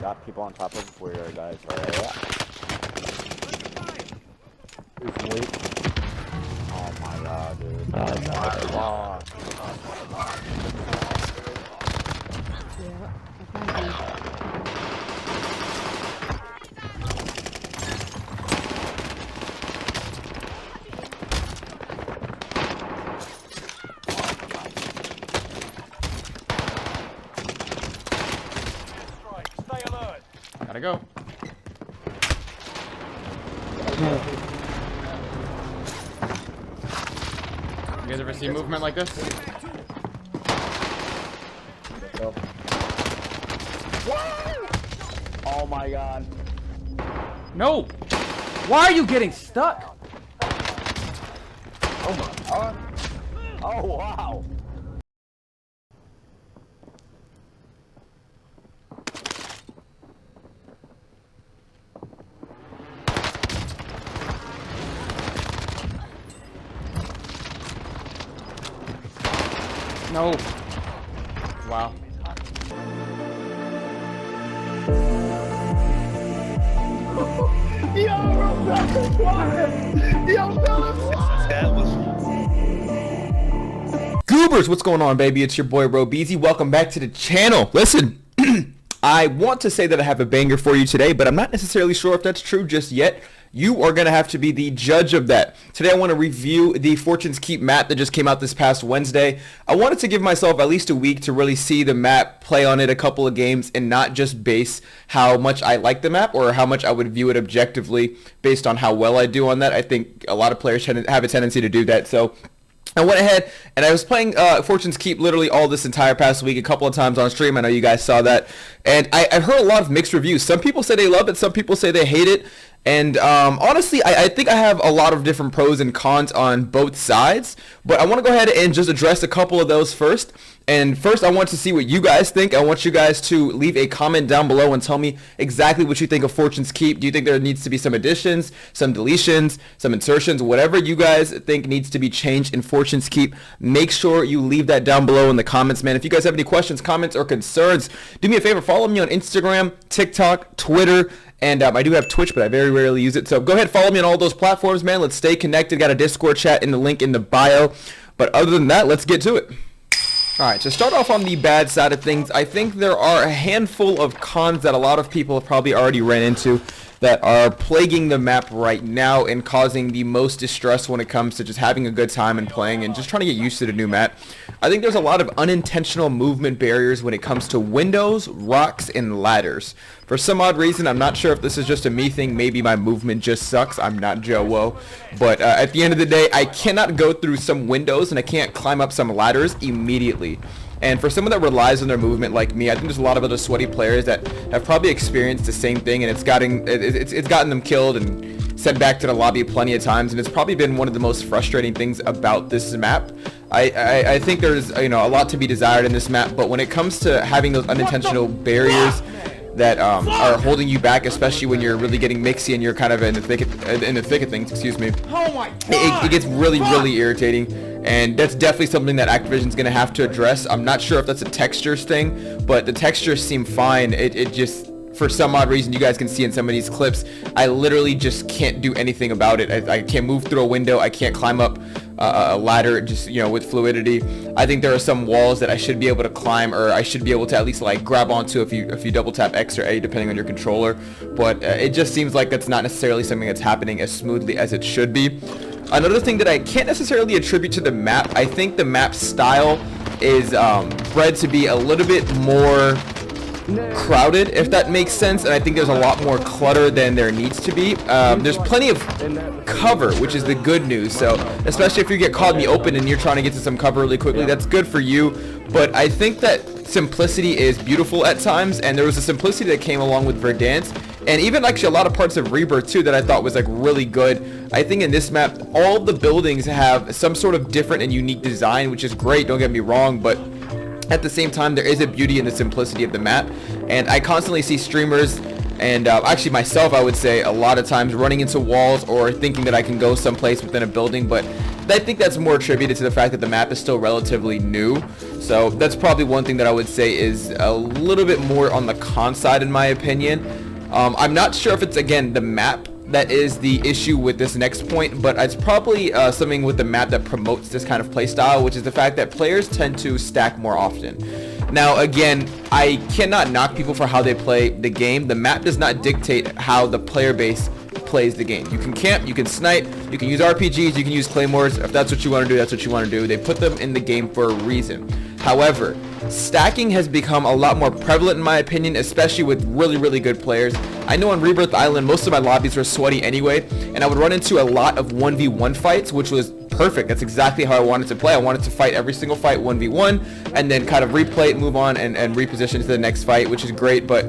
Got people on top of where your guys are at. Oh my god, dude. That's long. Gotta go. You guys ever see movement like this? Oh my god. No! Why are you getting stuck? Oh my god. Oh wow. No. Wow. Goobers, what's going on, baby? It's your boy Robbeezzyy. Welcome back to the channel. Listen, I want to say that I have a banger for you today, but I'm not necessarily sure if that's true just yet. You are going to have to be the judge of that. Today I want to review the Fortune's Keep map that just came out this past Wednesday. I wanted to give myself at least a week to really see the map, play on it a couple of games, and not just base how much I like the map or how much I would view it objectively based on how well I do on that. I think a lot of players have a tendency to do that. So I went ahead and I was playing Fortune's Keep literally all this entire past week, a couple of times on stream. I know you guys saw that. And I've heard a lot of mixed reviews. Some people say they love it, some people say they hate it. And honestly, I think I have a lot of different pros and cons on both sides. But I want to go ahead and just address a couple of those first. And first, I want to see what you guys think. I want you guys to leave a comment down below and tell me exactly what you think of Fortune's Keep. Do you think there needs to be some additions, some deletions, some insertions, whatever you guys think needs to be changed in Fortune's Keep? Make sure you leave that down below in the comments, man. If you guys have any questions, comments, or concerns, do me a favor. Follow me on Instagram, TikTok, Twitter, and I do have Twitch, but I very rarely use it. So go ahead, follow me on all those platforms, man. Let's stay connected. Got a Discord chat in the link in the bio. But other than that, let's get to it. Alright, to start off on the bad side of things, I think there are a handful of cons that a lot of people have probably already ran into that are plaguing the map right now and causing the most distress when it comes to just having a good time and playing and just trying to get used to the new map. I think there's a lot of unintentional movement barriers when it comes to windows, rocks, and ladders. For some odd reason, I'm not sure if this is just a me thing, maybe my movement just sucks, I'm not Joe Woe, but at the end of the day, I cannot go through some windows and I can't climb up some ladders immediately. And for someone that relies on their movement like me, I think there's a lot of other sweaty players that have probably experienced the same thing, and it's gotten them killed and sent back to the lobby plenty of times, and it's probably been one of the most frustrating things about this map. I think there's a lot to be desired in this map, but when it comes to having those unintentional barriers that are holding you back, especially when you're really getting mixy and you're kind of in the thick of things, excuse me. Oh my God. It gets really irritating, and that's definitely something that Activision's gonna have to address. I'm not sure if that's a textures thing, but the textures seem fine. It just, for some odd reason, you guys can see in some of these clips, I literally just can't do anything about it. I can't move through a window, I can't climb up a ladder just with fluidity. I think there are some walls that I should be able to climb, or I should be able to at least like grab onto if you double tap X or A depending on your controller, but it just seems like that's not necessarily something that's happening as smoothly as it should be. Another thing that I can't necessarily attribute to the map, I think the map style is bred to be a little bit more crowded, if that makes sense, and I think there's a lot more clutter than there needs to be. There's plenty of cover, which is the good news, so especially if you get caught in the open and you're trying to get to some cover really quickly, that's good for you. But I think that simplicity is beautiful at times, and there was a simplicity that came along with Verdansk, and even actually a lot of parts of Rebirth too that I thought was like really good. I think in this map all the buildings have some sort of different and unique design, which is great, don't get me wrong, but at the same time there is a beauty in the simplicity of the map. And I constantly see streamers and actually myself, I would say, a lot of times running into walls or thinking that I can go someplace within a building, but I think that's more attributed to the fact that the map is still relatively new. So that's probably one thing that I would say is a little bit more on the con side in my opinion. I'm not sure if it's, again, the map that is the issue with this next point, but it's probably something with the map that promotes this kind of play style, which is the fact that players tend to stack more often. Now, again, I cannot knock people for how they play the game. The map does not dictate how the player base plays the game. You can camp, you can snipe, you can use RPGs, you can use claymores. If that's what you want to do, that's what you want to do. They put them in the game for a reason. However, stacking has become a lot more prevalent in my opinion, especially with really good players. I know on Rebirth Island, most of my lobbies were sweaty anyway, and I would run into a lot of 1v1 fights, which was perfect. That's exactly how I wanted to play. I wanted to fight every single fight 1v1 and then kind of replay it, move on, and reposition to the next fight, which is great. But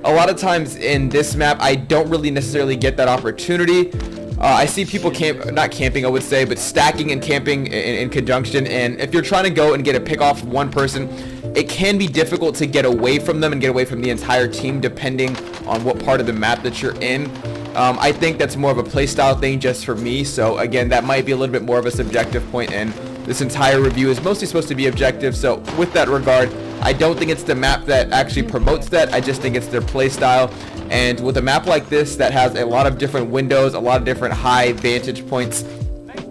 a lot of times in this map, I don't really necessarily get that opportunity. I see people not camping, I would say, but stacking and camping in conjunction. And if you're trying to go and get a pick off one person, it can be difficult to get away from them and get away from the entire team depending on what part of the map that you're in. I think that's more of a playstyle thing just for me. So again, that might be a little bit more of a subjective point, and this entire review is mostly supposed to be objective. So with that regard, I don't think it's the map that actually promotes that. I just think it's their playstyle. And with a map like this that has a lot of different windows, a lot of different high vantage points,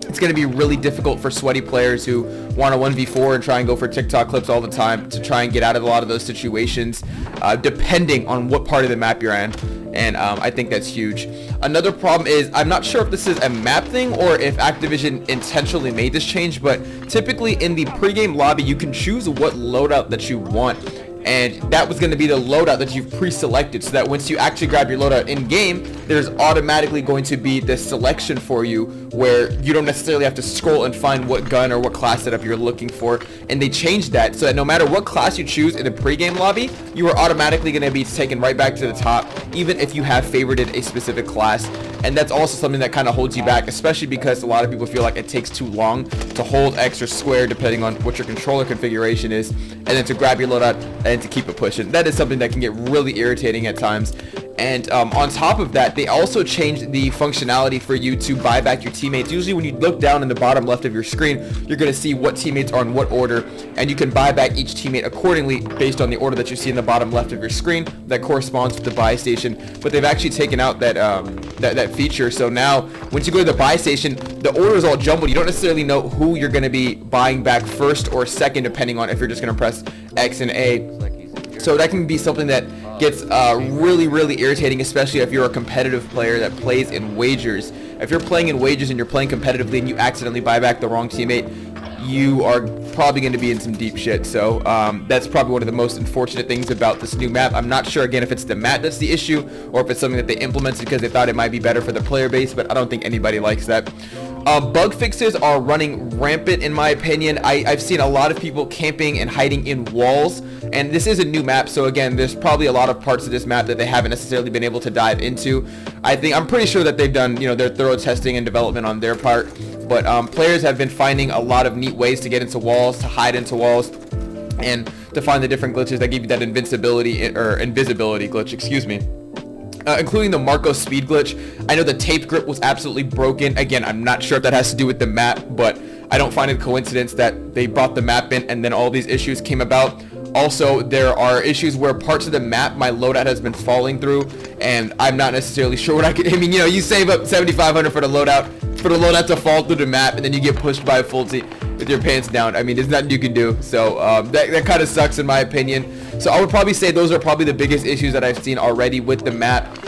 it's going to be really difficult for sweaty players who want to 1v4 and try and go for TikTok clips all the time to try and get out of a lot of those situations, depending on what part of the map you're in. And I think that's huge. Another problem is, I'm not sure if this is a map thing or if Activision intentionally made this change, but typically in the pregame lobby, you can choose what loadout that you want. And that was going to be the loadout that you've pre-selected, so that once you actually grab your loadout in game, there's automatically going to be this selection for you where you don't necessarily have to scroll and find what gun or what class setup you're looking for. And they changed that so that no matter what class you choose in the pre-game lobby, you are automatically going to be taken right back to the top, even if you have favorited a specific class. And that's also something that kind of holds you back, especially because a lot of people feel like it takes too long to hold X or square depending on what your controller configuration is, and then to grab your loadout and to keep it pushing. That is something that can get really irritating at times. And on top of that, they also changed the functionality for you to buy back your teammates. Usually when you look down in the bottom left of your screen, you're going to see what teammates are in what order, and you can buy back each teammate accordingly based on the order that you see in the bottom left of your screen. That corresponds to the buy station, but they've actually taken out that that feature. So now once you go to the buy station, the order is all jumbled. You don't necessarily know who you're going to be buying back first or second, depending on if you're just going to press X and A. So that can be something that gets really irritating, especially if you're a competitive player that plays in wagers. If you're playing in wagers and you're playing competitively and you accidentally buy back the wrong teammate, you are probably going to be in some deep shit. So that's probably one of the most unfortunate things about this new map. I'm not sure, again, if it's the map that's the issue or if it's something that they implemented because they thought it might be better for the player base, but I don't think anybody likes that. Bug fixes are running rampant in my opinion. I've seen a lot of people camping and hiding in walls, and this is a new map, so again, there's probably a lot of parts of this map that they haven't necessarily been able to dive into. I'm pretty sure that they've done, their thorough testing and development on their part, but players have been finding a lot of neat ways to get into walls, to hide into walls, and to find the different glitches that give you that invisibility glitch, excuse me. Including the Marco speed glitch. I know the tape grip was absolutely broken. Again, I'm not sure if that has to do with the map, but I don't find it a coincidence that they brought the map in and then all these issues came about. Also, there are issues where parts of the map my loadout has been falling through, and I'm not necessarily sure what I could. You save up $7,500 for the loadout to fall through the map, and then you get pushed by a full team with your pants down. There's nothing you can do. So that kind of sucks in my opinion. So I would probably say those are probably the biggest issues that I've seen already with the map.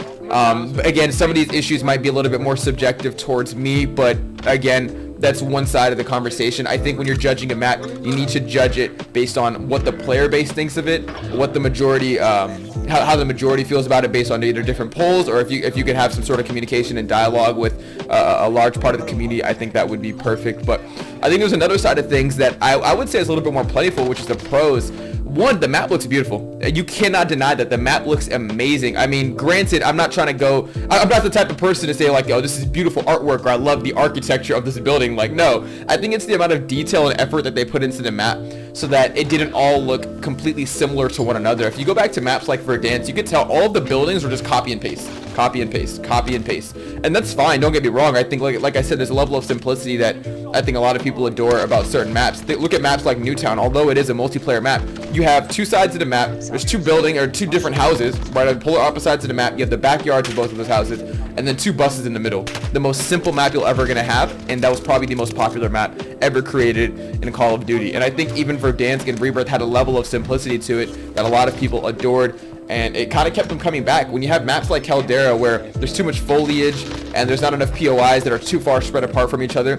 Again, some of these issues might be a little bit more subjective towards me, but again, that's one side of the conversation. I think when you're judging a map, you need to judge it based on what the player base thinks of it, what the majority, how the majority feels about it based on either different polls, or if you can have some sort of communication and dialogue with a large part of the community, I think that would be perfect. But I think there's another side of things that I would say is a little bit more playful, which is the pros. One, the map looks beautiful. You cannot deny that the map looks amazing. Granted, I'm not the type of person to say like, oh, this is beautiful artwork, or I love the architecture of this building. Like, no, I think it's the amount of detail and effort that they put into the map. so that it didn't all look completely similar to one another. If you go back to maps like Verdansk, you could tell all of the buildings were just copy and paste, copy and paste, copy and paste. And that's fine, don't get me wrong. I think, like I said, there's a level of simplicity that I think a lot of people adore about certain maps. Look at maps like Newtown. Although it is a multiplayer map, you have two sides of the map. There's two different houses, right on polar opposite sides of the map. You have the backyards of both of those houses, and then two buses in the middle. The most simple map you'll ever gonna have, and that was probably the most popular map ever created in Call of Duty. And I think even Verdansk and Rebirth had a level of simplicity to it that a lot of people adored, and it kind of kept them coming back. When you have maps like Caldera where there's too much foliage and there's not enough POIs that are too far spread apart from each other,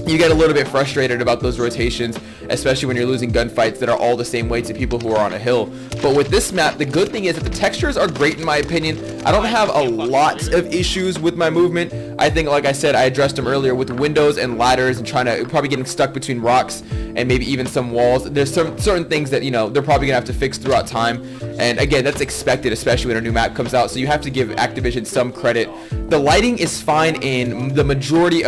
you get a little bit frustrated about those rotations, especially when you're losing gunfights that are all the same way to people who are on a hill. But with this map, the good thing is that the textures are great in my opinion. I don't have a lot of issues with my movement. I think, like I said, I addressed them earlier with windows and ladders and probably getting stuck between rocks and maybe even some walls. There's some certain things that, you know, they're probably gonna have to fix throughout time. And again, that's expected, especially when a new map comes out. So you have to give Activision some credit. The lighting is fine in the majority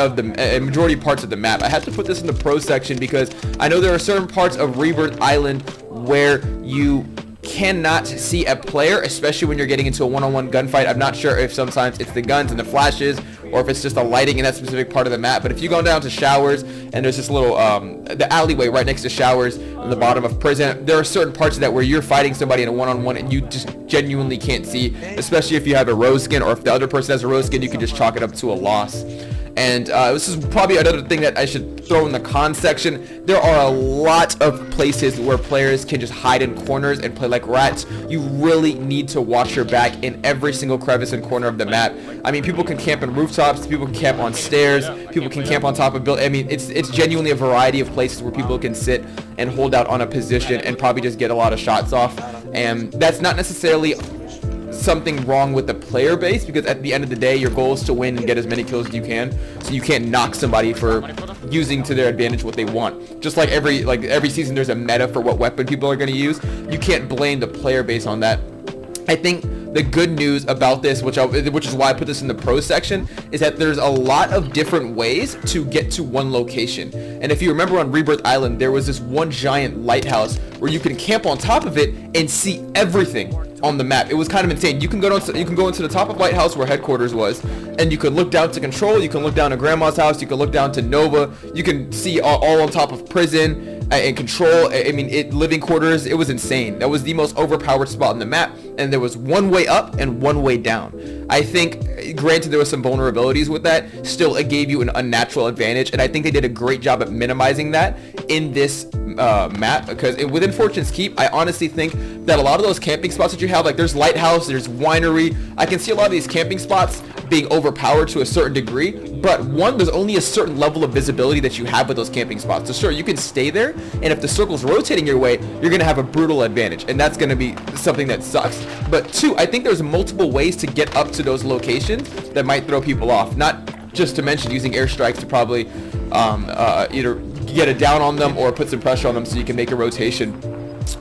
parts of the map. I have to put this in the pro section because I know there are certain parts of Rebirth Island where you cannot see a player, especially when you're getting into a one-on-one gunfight. I'm not sure if sometimes it's the guns and the flashes or if it's just the lighting in that specific part of the map. But if you go down to showers and there's this little the alleyway right next to showers on the bottom of prison, there are certain parts of that where you're fighting somebody in a one-on-one and you just genuinely can't see, especially if you have a rose skin, or if the other person has a rose skin, you can just chalk it up to a loss. And this is probably another thing that I should throw in the con section. There are a lot of places where players can just hide in corners and play like rats. You really need to watch your back in every single crevice and corner of the map. I mean, people can camp in rooftops, people can camp on stairs, people can camp on top of buildings. I mean, it's genuinely a variety of places where people can sit and hold out on a position and probably just get a lot of shots off. And that's not necessarily something wrong with the player base, because at the end of the day your goal is to win and get as many kills as you can, so you can't knock somebody for using to their advantage what they want. Just like every season there's a meta for what weapon people are going to use. You can't blame the player base on that. I think the good news about this, which is why I put this in the pro section, is that there's a lot of different ways to get to one location. And if you remember on Rebirth Island, there was this one giant lighthouse where you can camp on top of it and see everything on the map. It was kind of insane. You can go into the top of Lighthouse where headquarters was, and you could look down to Control, you can look down to Grandma's house, you can look down to Nova, you can see all on top of Prison and Control. I mean, living quarters. It was insane. That was the most overpowered spot on the map, and there was one way up and one way down. I think, granted, there was some vulnerabilities with that, still it gave you an unnatural advantage, and I think they did a great job at minimizing that in this map, because within Fortune's Keep, I honestly think that a lot of those camping spots that you have, like there's Lighthouse, there's Winery, I can see a lot of these camping spots being overpowered to a certain degree, but one, there's only a certain level of visibility that you have with those camping spots. So sure, you can stay there, and if the circle's rotating your way, you're going to have a brutal advantage, and that's going to be something that sucks. But two, I think there's multiple ways to get up to those locations that might throw people off, not just to mention using airstrikes to probably either get it down on them or put some pressure on them so you can make a rotation.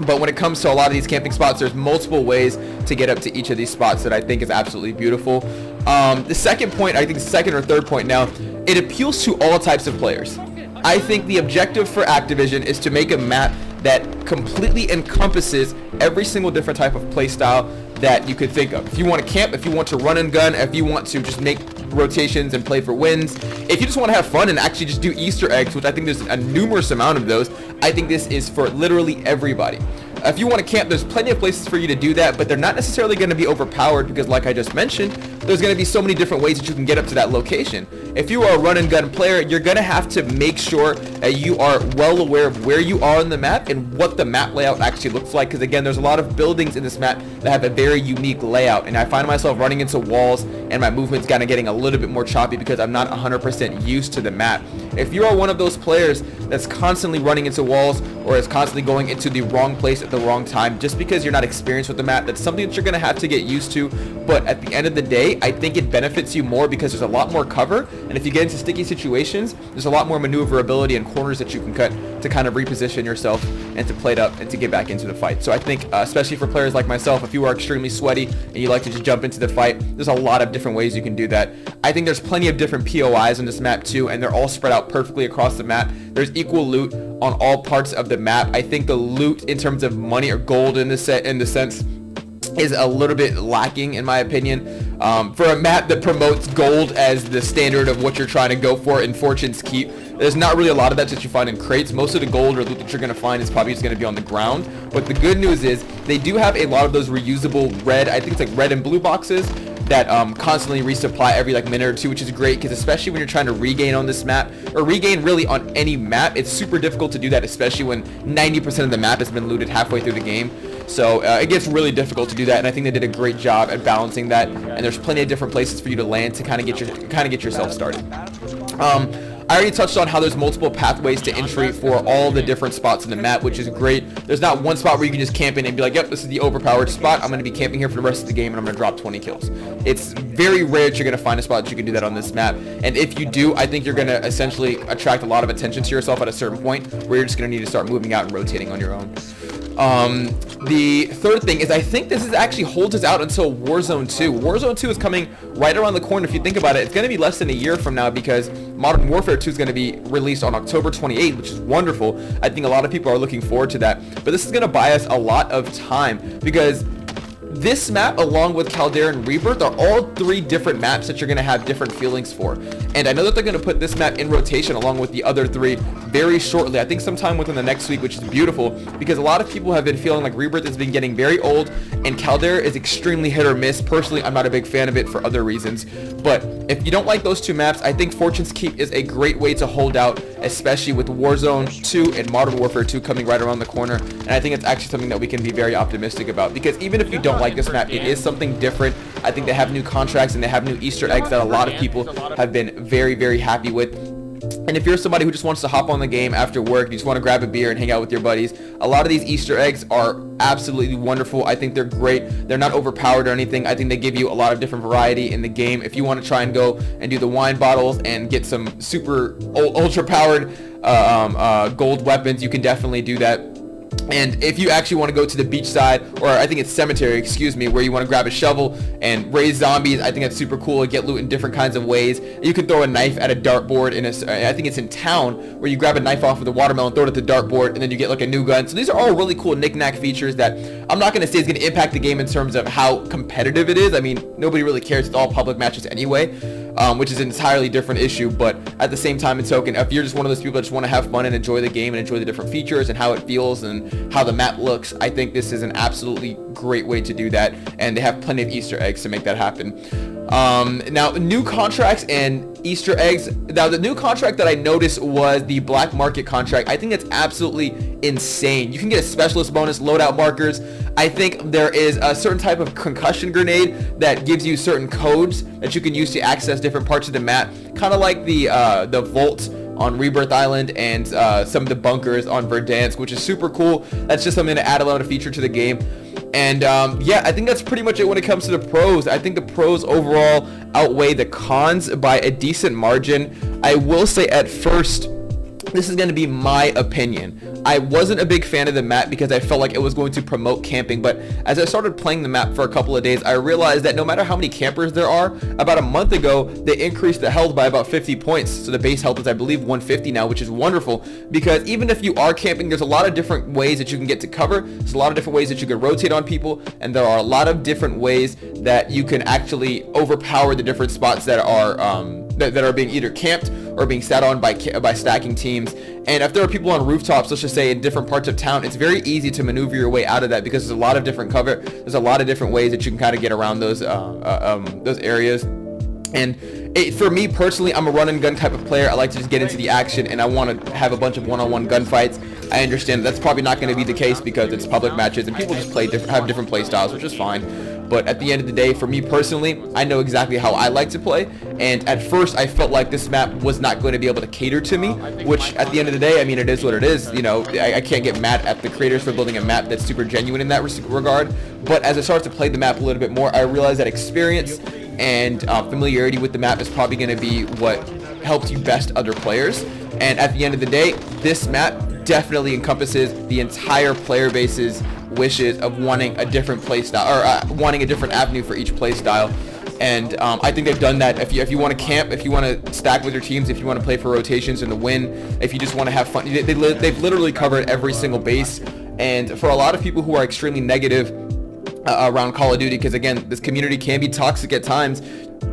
But when it comes to a lot of these camping spots, there's multiple ways to get up to each of these spots that I think is absolutely beautiful. The second point, I think second or third point now, it appeals to all types of players. I think the objective for Activision is to make a map that completely encompasses every single different type of play style that you could think of. If you want to camp, if you want to run and gun, if you want to just make rotations and play for wins, if you just want to have fun and actually just do Easter eggs, which I think there's a numerous amount of those, I think this is for literally everybody. If you want to camp, there's plenty of places for you to do that, but they're not necessarily going to be overpowered because, like I just mentioned, there's going to be so many different ways that you can get up to that location. If you are a run and gun player, you're going to have to make sure that you are well aware of where you are on the map and what the map layout actually looks like, because again, there's a lot of buildings in this map that have a very unique layout, and I find myself running into walls and my movement's kind of getting a little bit more choppy because I'm not 100% used to the map. If you are one of those players that's constantly running into walls or is constantly going into the wrong place at the wrong time just because you're not experienced with the map, that's something that you're going to have to get used to. But at the end of the day, I think it benefits you more because there's a lot more cover, and if you get into sticky situations, there's a lot more maneuverability and corners that you can cut to kind of reposition yourself and to play it up and to get back into the fight. So I think, especially for players like myself, if you are extremely sweaty and you like to just jump into the fight, there's a lot of different ways you can do that. I think there's plenty of different POIs on this map too, and they're all spread out perfectly across the map. There's equal loot on all parts of the map. I think the loot in terms of money or gold in the sense is a little bit lacking in my opinion. For a map that promotes gold as the standard of what you're trying to go for in Fortune's Keep, there's not really a lot of that you find in crates. Most of the gold or loot that you're going to find is probably just going to be on the ground. But the good news is they do have a lot of those reusable red, I think it's like red and blue boxes that constantly resupply every like minute or two, which is great because especially when you're trying to regain on this map or regain really on any map, it's super difficult to do that, especially when 90% of the map has been looted halfway through the game. So it gets really difficult to do that, and I think they did a great job at balancing that. And there's plenty of different places for you to land to kind of get yourself started. I already touched on how there's multiple pathways to entry for all the different spots in the map, which is great. There's not one spot where you can just camp in and be like, yep, this is the overpowered spot. I'm going to be camping here for the rest of the game, and I'm going to drop 20 kills. It's very rare that you're going to find a spot that you can do that on this map. And if you do, I think you're going to essentially attract a lot of attention to yourself at a certain point where you're just going to need to start moving out and rotating on your own. The third thing is I think this is actually holds us out until Warzone 2. Warzone 2 is coming right around the corner. If you think about it, it's going to be less than a year from now because Modern Warfare 2 is going to be released on October 28th, which is wonderful. I think a lot of people are looking forward to that. But this is going to buy us a lot of time because this map, along with Caldera and Rebirth, are all three different maps that you're going to have different feelings for. And I know that they're going to put this map in rotation along with the other three very shortly. I think sometime within the next week, which is beautiful because a lot of people have been feeling like Rebirth has been getting very old and Caldera is extremely hit or miss. Personally, I'm not a big fan of it for other reasons. But if you don't like those two maps, I think Fortune's Keep is a great way to hold out, especially with Warzone 2 and Modern Warfare 2 coming right around the corner. And I think it's actually something that we can be very optimistic about because even if you don't like this map, it is something different. I think they have new contracts and they have new Easter eggs that a lot of people have been very, very happy with. And if you're somebody who just wants to hop on the game after work, you just want to grab a beer and hang out with your buddies, a lot of these Easter eggs are absolutely wonderful. I think they're great. They're not overpowered or anything. I think they give you a lot of different variety in the game. If you want to try and go and do the wine bottles and get some super ultra powered gold weapons, you can definitely do that. And if you actually want to go to the beach side, or I think it's cemetery, excuse me, where you want to grab a shovel and raise zombies, I think that's super cool and get loot in different kinds of ways. You can throw a knife at a dartboard in I think it's in town, where you grab a knife off of the watermelon, throw it at the dartboard, and then you get like a new gun. So these are all really cool knick-knack features that I'm not going to say is going to impact the game in terms of how competitive it is. I mean, nobody really cares. It's all public matches anyway, which is an entirely different issue. But at the same time and token, if you're just one of those people that just want to have fun and enjoy the game and enjoy the different features and how it feels and how the map looks, I think this is an absolutely great way to do that, and they have plenty of Easter eggs to make that happen. Now, new contracts and Easter eggs. Now, the new contract that I noticed was the black market contract. I think that's absolutely insane. You can get a specialist bonus, loadout markers. I think there is a certain type of concussion grenade that gives you certain codes that you can use to access different parts of the map, kind of like the vault on Rebirth Island and some of the bunkers on Verdansk, which is super cool. That's just something to add a lot of feature to the game. And yeah, I think that's pretty much it when it comes to the pros. I think the pros overall outweigh the cons by a decent margin. I will say at first, this is going to be my opinion. I wasn't a big fan of the map because I felt like it was going to promote camping, but as I started playing the map for a couple of days, I realized that no matter how many campers there are, about a month ago, they increased the health by about 50 points. So the base health is, I believe, 150 now, which is wonderful because even if you are camping, there's a lot of different ways that you can get to cover. There's a lot of different ways that you can rotate on people, and there are a lot of different ways that you can actually overpower the different spots that are that are being either camped or being sat on by stacking teams. And if there are people on rooftops, let's just say in different parts of town, it's very easy to maneuver your way out of that because there's a lot of different cover. There's a lot of different ways that you can kind of get around those areas. And for me personally, I'm a run and gun type of player. I like to just get into the action, and I want to have a bunch of one-on-one gunfights. I understand that's probably not going to be the case because it's public matches and people just have different play styles, which is fine. But at the end of the day, for me personally, I know exactly how I like to play. And at first, I felt like this map was not going to be able to cater to me, which at the end of the day, I mean, it is what it is. You know, I can't get mad at the creators for building a map that's super genuine in that regard. But as I started to play the map a little bit more, I realized that experience and familiarity with the map is probably going to be what helps you best other players. And at the end of the day, this map definitely encompasses the entire player base's wishes of wanting a different play style, or wanting a different avenue for each play style. And I think they've done that. If you want to camp, if you want to stack with your teams, if you want to play for rotations in the win, if you just want to have fun, they've literally covered every single base. And for a lot of people who are extremely negative around Call of Duty, because again, this community can be toxic at times,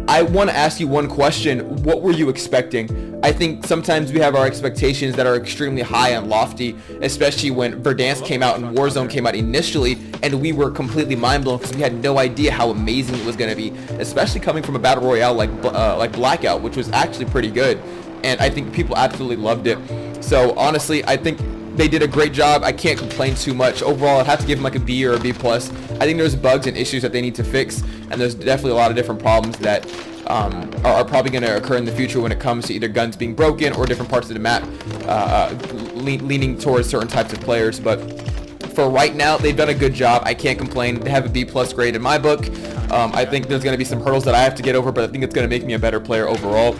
I want to ask you one question. What were you expecting? I think sometimes we have our expectations that are extremely high and lofty, especially when Verdansk came out and Warzone came out initially, and we were completely mind blown because we had no idea how amazing it was going to be, especially coming from a battle royale like Blackout, which was actually pretty good, and I think people absolutely loved it. So honestly, I think they did a great job. I can't complain too much. Overall, I'd have to give them like a B or a B+. I think there's bugs and issues that they need to fix, and there's definitely a lot of different problems that are probably going to occur in the future when it comes to either guns being broken or different parts of the map leaning towards certain types of players. But for right now, they've done a good job. I can't complain. They have a B+ grade in my book. I think there's going to be some hurdles that I have to get over, but I think it's going to make me a better player overall.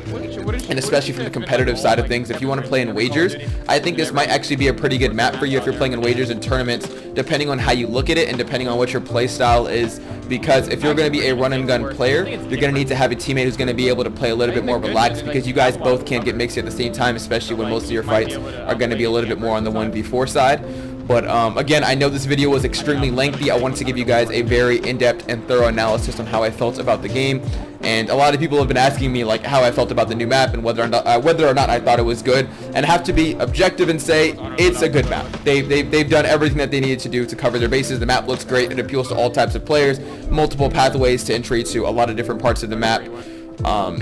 And especially from the competitive side of things, if you want to play in wagers, I think this might actually be a pretty good map for you if you're playing in wagers and tournaments, depending on how you look at it and depending on what your play style is. Because if you're going to be a run and gun player, you're going to need to have a teammate who's going to be able to play a little bit more relaxed, because you guys both can't get mixed at the same time, especially when most of your fights are going to be a little bit more on the 1v4 side. But again, I know this video was extremely lengthy. I wanted to give you guys a very in-depth and thorough analysis on how I felt about the game. And a lot of people have been asking me like how I felt about the new map and whether or not I thought it was good. And I have to be objective and say it's a good map. They've done everything that they needed to do to cover their bases. The map looks great. It appeals to all types of players. Multiple pathways to entry to a lot of different parts of the map.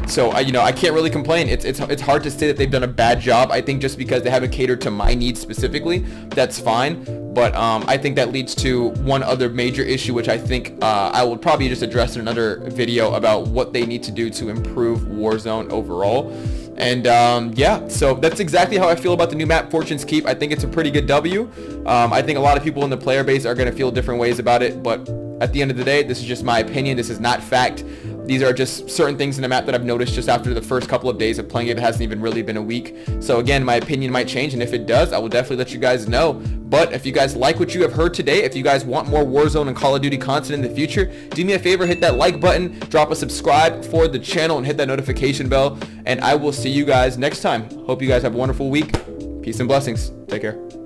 So I can't really complain. It's hard to say that they've done a bad job. I think just because they haven't catered to my needs specifically, that's fine. But I think that leads to one other major issue, which I think I will probably just address in another video about what they need to do to improve Warzone overall. And yeah, so that's exactly how I feel about the new map, Fortune's Keep. I think it's a pretty good W. I think a lot of people in the player base are going to feel different ways about it, but at the end of the day, this is just my opinion. This is not fact. These are just certain things in the map that I've noticed just after the first couple of days of playing it. It hasn't even really been a week. So again, my opinion might change, and if it does, I will definitely let you guys know. But if you guys like what you have heard today, if you guys want more Warzone and Call of Duty content in the future, do me a favor, hit that like button, drop a subscribe for the channel, and hit that notification bell. And I will see you guys next time. Hope you guys have a wonderful week. Peace and blessings. Take care.